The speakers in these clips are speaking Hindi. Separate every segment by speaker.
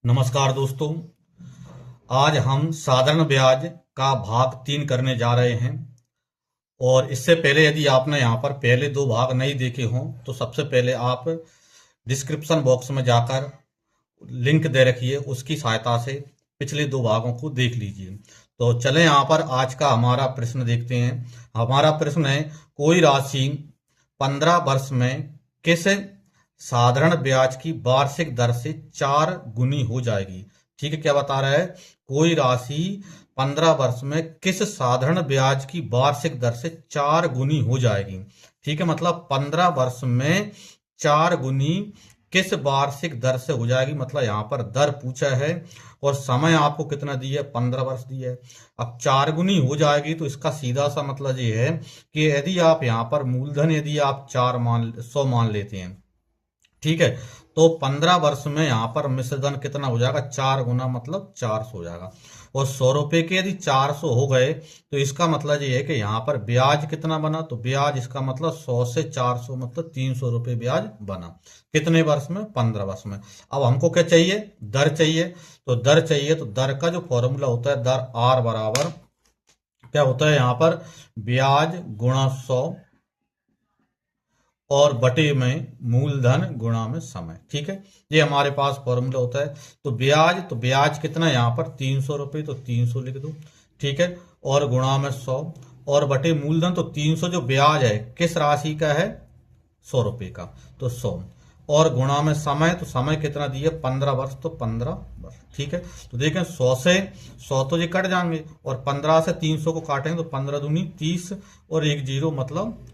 Speaker 1: नमस्कार दोस्तों। आज हम साधारण ब्याज का भाग 3 करने जा रहे हैं। और इससे पहले यदि आपने यहाँ पर पहले 2 भाग नहीं देखे हों तो सबसे पहले आप डिस्क्रिप्शन बॉक्स में जाकर लिंक दे रखिए, उसकी सहायता से पिछले 2 भागों को देख लीजिए। तो चलें यहाँ पर आज का हमारा प्रश्न देखते हैं। हमारा प्रश्न है, कोई राशि 15 वर्ष में किस साधारण ब्याज की वार्षिक दर से 4 गुनी हो जाएगी। ठीक है, क्या बता रहा है? कोई राशि 15 वर्ष में किस साधारण ब्याज की वार्षिक दर से 4 गुनी हो जाएगी। ठीक है, मतलब 15 वर्ष में 4 गुनी किस वार्षिक दर से हो जाएगी। मतलब यहाँ पर दर पूछा है और समय आपको कितना दिया है, 15 वर्ष दिया है। अब 4 गुनी हो जाएगी तो इसका सीधा सा मतलब ये है कि यदि आप यहाँ पर मूलधन यदि आप 100 मान लेते हैं, ठीक है, तो 15 वर्ष में यहाँ पर मिश्रधन कितना हो जाएगा, 4 गुना मतलब 400 हो जाएगा। और 100 रुपए के यदि 400 हो गए तो इसका मतलब ये है कि यहाँ पर ब्याज कितना बना, तो ब्याज इसका मतलब 100 से 400 मतलब 300 रुपये ब्याज बना। कितने वर्ष में? 15 वर्ष में। अब हमको क्या चाहिए? दर चाहिए। तो दर चाहिए तो दर का जो फॉर्मूला होता है, दर आर बराबर क्या होता है यहाँ पर, ब्याज गुणा 100 और बटे में मूलधन गुणा में समय। ठीक है, ये हमारे पास फॉर्मूला होता है। तो ब्याज कितना है यहाँ पर, 300 रुपये, तो 300 लिख दो। ठीक है, और गुणा में 100 और बटे मूलधन, तो 300 जो ब्याज है किस राशि का है, 100 रुपये का, तो 100 और गुणा में समय, तो समय कितना दिए, 15 वर्ष, तो 15 वर्ष। ठीक है, तो देखें 100 से 100 तो ये कट जाएंगे और 15 से 300 को काटेंगे तो 15 दूनी 30 और 1 जीरो मतलब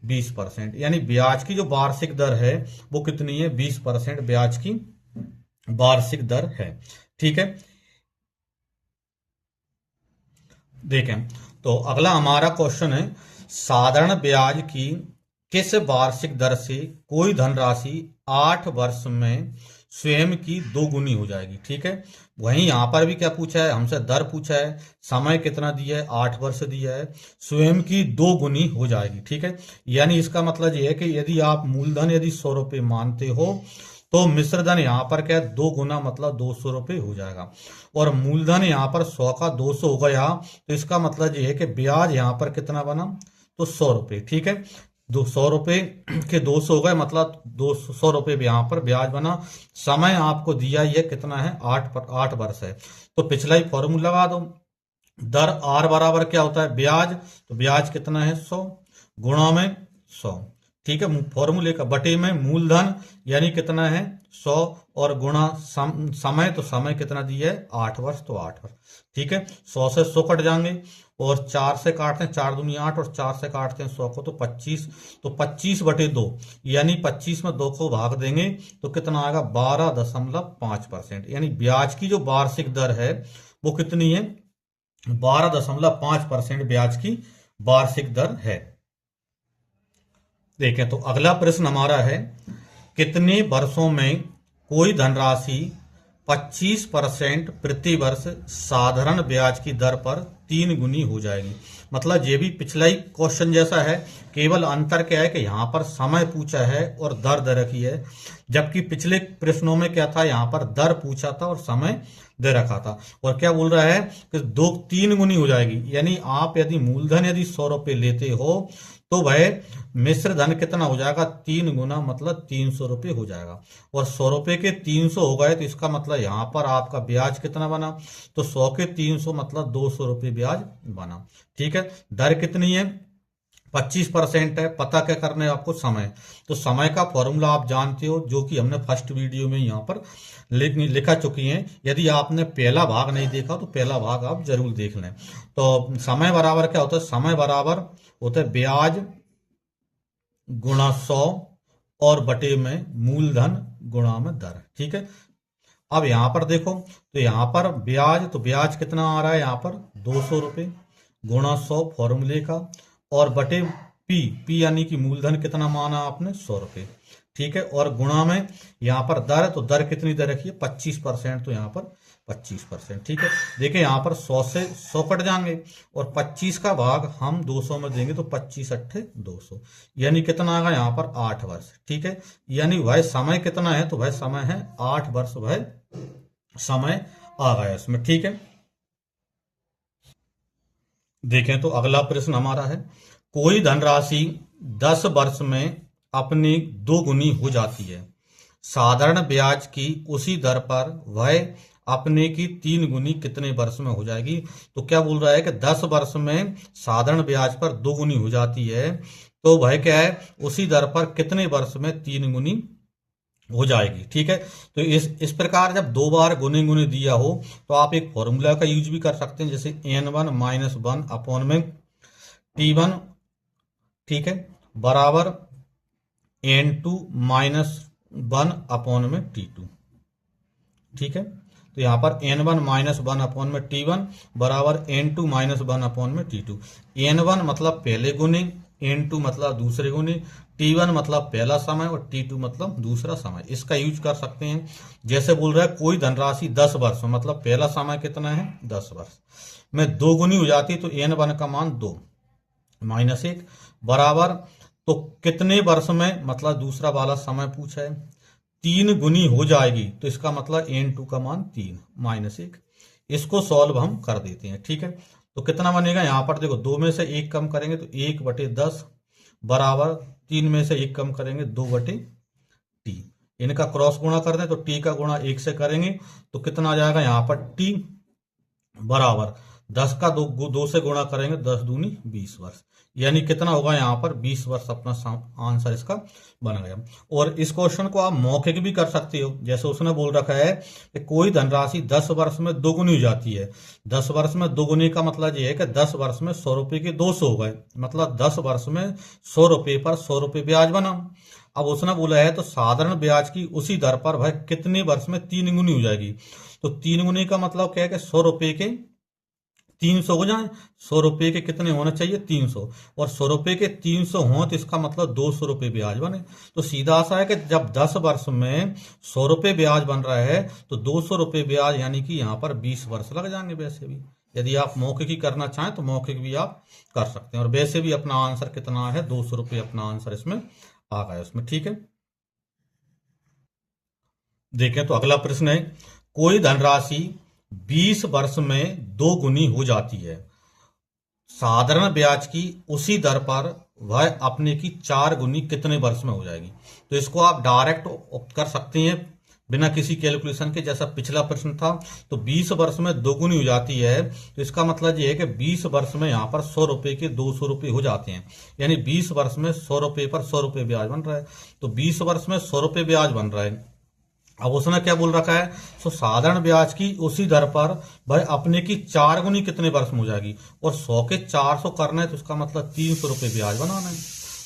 Speaker 1: 20%। यानी ब्याज की जो वार्षिक दर है वो कितनी है, 20% ब्याज की वार्षिक दर है। ठीक है, देखें तो अगला हमारा क्वेश्चन है, साधारण ब्याज की किस वार्षिक दर से कोई धनराशि 8 वर्ष में स्वयं की 2 गुनी हो जाएगी। ठीक है, वहीं यहां पर भी क्या पूछा है हमसे, दर पूछा है, समय कितना दिया है, 8 वर्ष दिया है, स्वयं की 2 गुनी हो जाएगी। ठीक है, यानी इसका मतलब ये है कि यदि आप मूलधन यदि 100 रुपये मानते हो तो मिश्रधन यहाँ पर क्या है, 2 गुना मतलब 200 रुपये हो जाएगा। और मूलधन यहाँ पर 100 का 200 हो गया तो इसका मतलब ये है कि ब्याज यहाँ पर कितना बना, तो 100 रुपये। ठीक है, 200 रुपये के 200 हो गए मतलब 200 रुपये यहाँ पर ब्याज बना। समय आपको दिया ये कितना है, 8 वर्ष है। तो पिछला ही फॉर्मूला लगा दो, दर आर बराबर क्या होता है, ब्याज, तो ब्याज कितना है, 100 गुणा में 100। ठीक है, फॉर्मूले का बटे में मूलधन यानी कितना है, 100 और गुणा समय, तो समय कितना दिया है, 8 वर्ष, तो 8 वर्ष। ठीक है, 100 से 100 कट जाएंगे और 4 से काटते हैं, 4 दूनी 8 और 4 से काटते हैं 100 को, तो 25, तो 25 बटे 2 यानी 25 में 2 को भाग देंगे तो कितना आएगा, 12.5%। यानी ब्याज की जो वार्षिक दर है वो कितनी है, 12.5% ब्याज की वार्षिक दर है। देखें तो अगला प्रश्न हमारा है, कितने वर्षों में कोई धनराशि 25% प्रति वर्ष साधारण ब्याज की दर पर 3 गुनी हो जाएगी। मतलब ये भी पिछला ही क्वेश्चन जैसा है, केवल अंतर क्या है कि यहाँ पर समय पूछा है और दर दे रखी है, जबकि पिछले प्रश्नों में क्या था, यहाँ पर दर पूछा था और समय दे रखा था। और क्या बोल रहा है कि 3 गुनी हो जाएगी। यानी आप यदि मूलधन यदि 100 रुपये लेते हो तो वह मिश्र धन कितना हो जाएगा, 3 गुना मतलब 300 रुपये हो जाएगा। और 100 रुपये के 300 हो गए तो इसका मतलब यहाँ पर आपका ब्याज कितना बना, तो 100 के 300 मतलब 200 रुपये ब्याज बना। ठीक है, दर कितनी है, 25% है। पता क्या करना है आपको, समय। तो समय का फॉर्मूला आप जानते हो जो कि हमने फर्स्ट वीडियो में यहाँ पर लिखा चुकी हैं। यदि आपने पहला भाग नहीं देखा तो पहला भाग आप जरूर देख लें। तो समय बराबर क्या होता है, समय बराबर होता है ब्याज गुणा 100 और बटे में मूलधन गुणा में दर। ठीक है, अब यहां पर देखो तो यहां पर ब्याज, तो ब्याज कितना आ रहा है यहाँ पर, 200 रुपये गुणा 100 फॉर्मूले का, और बटे पी यानी कि मूलधन कितना माना आपने, 100 रुपये। ठीक है, और गुणा में यहाँ पर दर, तो दर कितनी दर रखी है, 25%, तो यहाँ पर 25%। ठीक है, देखिए यहाँ पर 100 से 100 कट जाएंगे और 25 का भाग हम 200 में देंगे तो 25 अट्ठे 200 यानी कितना आएगा यहाँ पर, 8 वर्ष। ठीक है, यानी वह समय कितना है, तो वह समय है 8 वर्ष, वह समय आ गया इसमें। ठीक है, देखें तो अगला प्रश्न हमारा है, कोई धनराशि 10 वर्ष में अपनी दोगुनी हो जाती है, साधारण ब्याज की उसी दर पर वह अपने की 3 गुनी कितने वर्ष में हो जाएगी। तो क्या बोल रहा है कि 10 वर्ष में साधारण ब्याज पर 2 गुनी हो जाती है, तो वह क्या है, उसी दर पर कितने वर्ष में 3 गुनी हो जाएगी। ठीक है, तो इस प्रकार जब 2 बार गुने गुने दिया हो तो आप एक फॉर्मूला का यूज भी कर सकते हैं, जैसे n1 माइनस 1 अपॉन में t1, ठीक है, बराबर n2 माइनस 1 अपॉन में t2। ठीक है, तो यहां पर n1 माइनस 1 अपॉन में t1 बराबर n2 माइनस 1 अपॉन में t2। n1 मतलब पहले गुने, n2 मतलब दूसरे गुने, t1 मतलब पहला समय और t2 मतलब दूसरा समय। इसका यूज कर सकते हैं। जैसे बोल रहा है कोई धनराशि 10 वर्ष मतलब पहला समय कितना है 10 वर्ष में 2 गुनी हो जाती है, तो n1 का मान 2 माइनस 1 बराबर, तो कितने वर्ष में मतलब दूसरा वाला समय पूछा है, 3 गुनी हो जाएगी, तो इसका मतलब n2 का मान 3 माइनस 1। इसको सॉल्व हम कर देते हैं। ठीक है, तो कितना बनेगा, यहां पर देखो 2 में से 1 कम करेंगे तो 1/10 बराबर 3 में से 1 कम करेंगे 2/t। इनका क्रॉस गुणा कर दें तो t का गुणा 1 से करेंगे तो कितना आ जाएगा, यहां पर t बराबर 10 का 2 से गुणा करेंगे 10 दूनी 20 वर्ष, यानी कितना होगा यहाँ पर 20 वर्ष अपना आंसर इसका बन गया। और इस क्वेश्चन को आप मौखिक भी कर सकते हो, जैसे उसने बोल रखा है कि कोई धनराशि 10 वर्ष में 2 गुनी हो जाती है। 10 वर्ष में 2 गुनी का मतलब ये है कि 10 वर्ष में 100 रुपए के 200 हो गए, मतलब 10 वर्ष में 100 रुपए पर 100 रुपए ब्याज बना। अब उसने बोला है तो साधारण ब्याज की उसी दर पर वह कितने वर्ष में 3 गुनी हो जाएगी। तो 3 गुनी का मतलब क्या है कि 100 रुपए के 300 हो जाए, 100 रुपए के कितने होने चाहिए 300, और 100 रुपए के 300 हो तो इसका मतलब 200 रुपए ब्याज बने। तो सीधा सा है कि जब 10 वर्ष में 100 रुपए ब्याज बन रहा है तो 200 रुपए ब्याज, यानी कि यहाँ पर 20 वर्ष लग जाएंगे। वैसे भी यदि आप मौखिक ही करना चाहें तो मौखिक भी आप कर सकते हैं, और वैसे भी अपना आंसर कितना है 200 रुपए अपना आंसर इसमें आ गया उसमें। ठीक है, देखें तो अगला प्रश्न है, कोई धनराशि 20 वर्ष में 2 गुनी हो जाती है, साधारण ब्याज की उसी दर पर वह अपने की 4 गुनी कितने वर्ष में हो जाएगी। तो इसको आप डायरेक्ट कर सकते हैं बिना किसी कैलकुलेशन के, जैसा पिछला प्रश्न था। तो 20 वर्ष में 2 गुनी हो जाती है, तो इसका मतलब ये है कि 20 वर्ष में यहाँ पर 100 रुपए के 200 रुपए हो जाते हैं, यानी 20 वर्ष में 100 रुपए पर 100 रुपए ब्याज बन रहा है। तो 20 वर्ष में 100 रुपए ब्याज बन रहा है। अब उसने क्या बोल रखा है, तो साधारण ब्याज की उसी दर पर भाई अपने की 4 गुनी कितने वर्ष में हो जाएगी, और 100 के 400 करना है तो उसका मतलब 300 रुपए ब्याज बनाना है।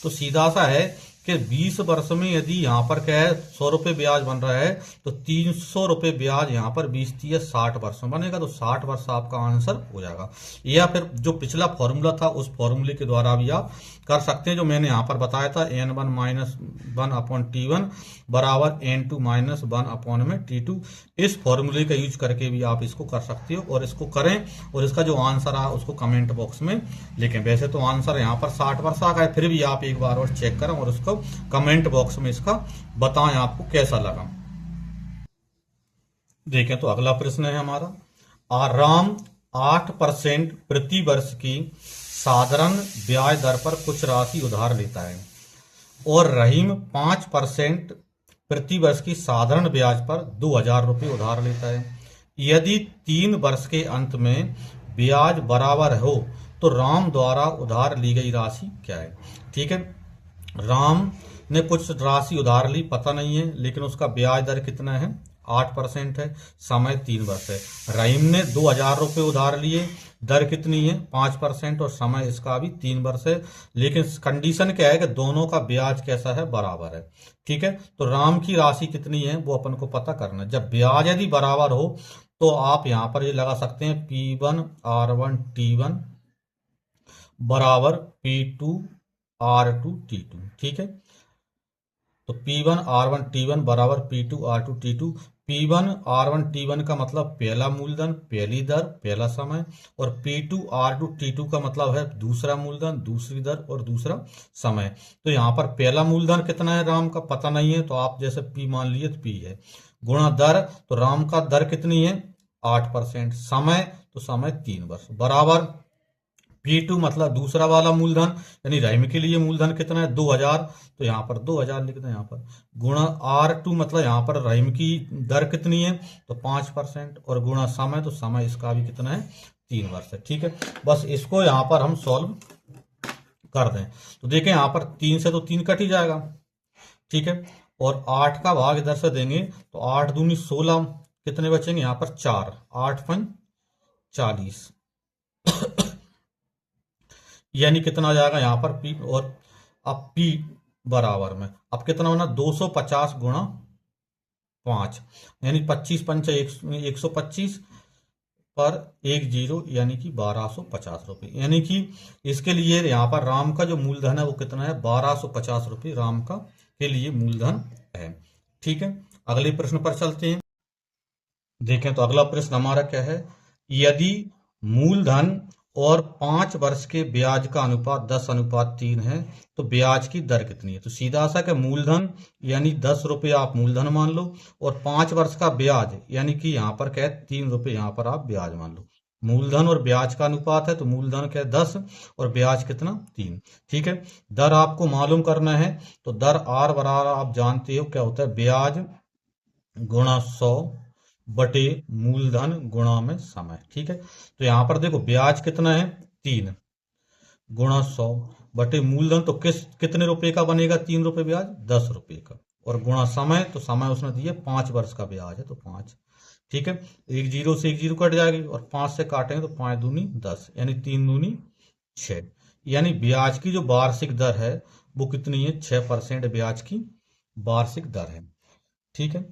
Speaker 1: तो सीधा सा है कि 20 वर्ष में यदि यहाँ पर क्या है 100 रुपए ब्याज बन रहा है तो 300 रुपए ब्याज यहाँ पर 20 है 60 वर्ष में बनेगा, तो 60 वर्ष आपका आंसर हो जाएगा। या फिर जो पिछला फॉर्मूला था उस फॉर्मूले के द्वारा भी आप कर सकते हैं, जो मैंने यहाँ पर बताया था n1 माइनस 1 अपॉन t1 बराबर n2 माइनस 1 अपॉन में t2। इस फॉर्मूले का यूज करके भी आप इसको कर सकते हो, और इसको करें और इसका जो आंसर आ उसको कमेंट बॉक्स में लिखें। वैसे तो आंसर यहाँ पर 60 वर्ष आ गया, फिर भी आप एक बार और चेक करें और उसको कमेंट बॉक्स में इसका बताएं आपको कैसा लगा। देखें तो अगला प्रश्न है हमारा, आराम 8% प्रति वर्ष की साधारण ब्याज दर पर कुछ राशि उधार लेता है, और रहीम 5% प्रति वर्ष की साधारण ब्याज पर 2000 रुपये उधार लेता है। यदि 3 वर्ष के अंत में ब्याज बराबर हो तो राम द्वारा उधार ली गई राशि क्या है। ठीक है, राम ने कुछ राशि उधार ली, पता नहीं है, लेकिन उसका ब्याज दर कितना है 8% है, समय 3 वर्ष है। रहीम ने 2000 रुपये उधार लिए, दर कितनी है 5% और समय इसका भी 3 वर्ष है, लेकिन कंडीशन क्या है कि दोनों का ब्याज कैसा है बराबर है। ठीक है, तो राम की राशि कितनी है वो अपन को पता करना है। जब ब्याज यदि बराबर हो तो आप यहां पर ये लगा सकते हैं P1 R1 T1 बराबर P2 R2 T2। ठीक है, तो P1 R1 T1 बराबर P2 R2 T2। P1 R1 T1 का मतलब पहला मूलधन, पहली दर, पहला समय, और P2 R2 T2 का मतलब है दूसरा मूलधन, दूसरी दर और दूसरा समय। तो यहाँ पर पहला मूलधन कितना है राम का पता नहीं है, तो आप जैसे P मान लिए तो P है, गुणा दर, तो राम का दर कितनी है 8%, समय तो समय 3 वर्ष, बराबर P2 मतलब दूसरा वाला मूलधन यानी रहीम के लिए मूलधन कितना है 2000, तो यहाँ पर 2000 लिख दें यहाँ पर, गुणा R2 मतलब यहाँ पर रहीम की दर कितनी है तो 5%, और गुणा समय, तो समय इसका भी कितना है 3 वर्ष है। ठीक है, बस इसको यहाँ पर हम सॉल्व कर दें तो देखें यहाँ पर 3 से तो 3 कट ही जाएगा। ठीक है, और 8 का भाग इधर से देंगे तो 8 दूनी 16, कितने बचेंगे यहाँ पर 4, 8 5 40, यानी कितना आ जाएगा यहाँ पर P, और अब P बराबर में अब कितना बना 250 गुणा 5, यानी 25 पंचा 125 पर 10, यानी कि 1250 रुपये, यानी कि इसके लिए यहाँ पर राम का जो मूलधन है वो कितना है 1250 रुपये राम का के लिए मूलधन है। ठीक है, अगले प्रश्न पर चलते हैं। देखें तो अगला प्रश्न हमारा क्या है, यदि मूलधन और 5 वर्ष के ब्याज का अनुपात 10:3 है तो ब्याज की दर कितनी है। तो सीधा सा कि मूलधन यानी 10 रुपये आप मूलधन मान लो, और 5 वर्ष का ब्याज यानी कि यहाँ पर क्या है 3 रुपये यहाँ पर आप ब्याज मान लो। मूलधन और ब्याज का अनुपात है तो मूलधन क्या है 10 और ब्याज कितना 3। ठीक है, दर आपको मालूम करना है तो दर R बराबर आप जानते हो क्या होता है, ब्याज गुणा 100 बटे मूलधन गुणा में समय। ठीक है, तो यहां पर देखो ब्याज कितना है 3 गुणा 100 बटे मूलधन, तो कितने रुपए का बनेगा 3 रुपए ब्याज 10 रुपए का, और गुणा समय, तो समय उसने दिए 5 वर्ष का ब्याज है तो 5। ठीक है, 1 0 से 1 0 कट जाएगी और 5 से काटेंगे तो 5 दूनी 10, यानी 3 दूनी 6, यानी ब्याज की जो वार्षिक दर है वो कितनी है 6% ब्याज की वार्षिक दर है। ठीक है,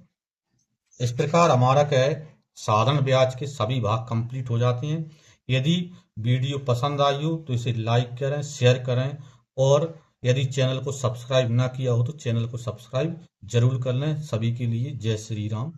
Speaker 1: इस प्रकार हमारा क्या है साधारण ब्याज के सभी भाग कंप्लीट हो जाते हैं। यदि वीडियो पसंद आई हो तो इसे लाइक करें, शेयर करें, और यदि चैनल को सब्सक्राइब ना किया हो तो चैनल को सब्सक्राइब जरूर कर लें। सभी के लिए जय श्री राम।